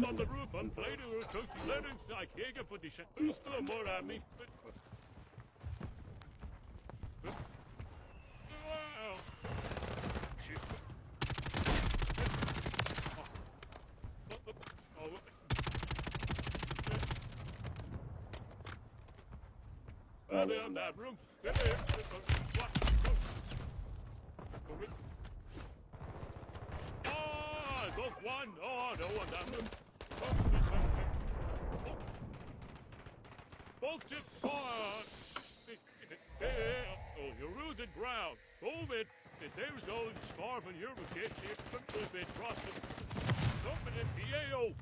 on the roof on Friday or coach Lennox. I can't get for the shit. There's still more at me. Wow. Shit. In that room. Oh, look one. Oh, no one that room. Bolted fire. Oh, you rooted ground. Move it. There's no starving your wicked. It's been dropped. Open it, PAO.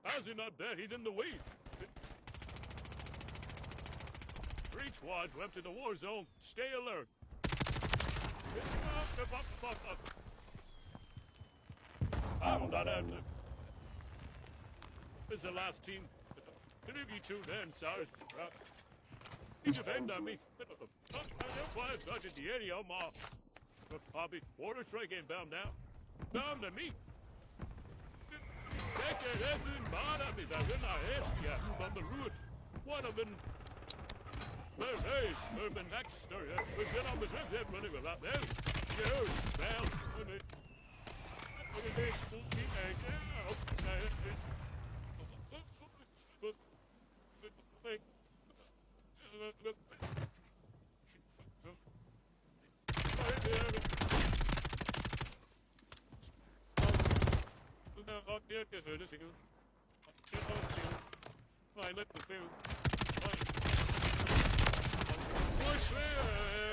How's he not dead? He's in the weed. 3 squads went to the war zone. Stay alert. I'm not having it. This is the last team. Deliver you two then, sirs. You depend on me. That's why I've got the area of my hobby. Water strike ain't bound now. Bound to me. That's in bottom me. That's in our ass. Yeah, on the road. One of them. Well, hey, Smurfing next story. We get on with that running without them. Yo, down. Let the field. Push there.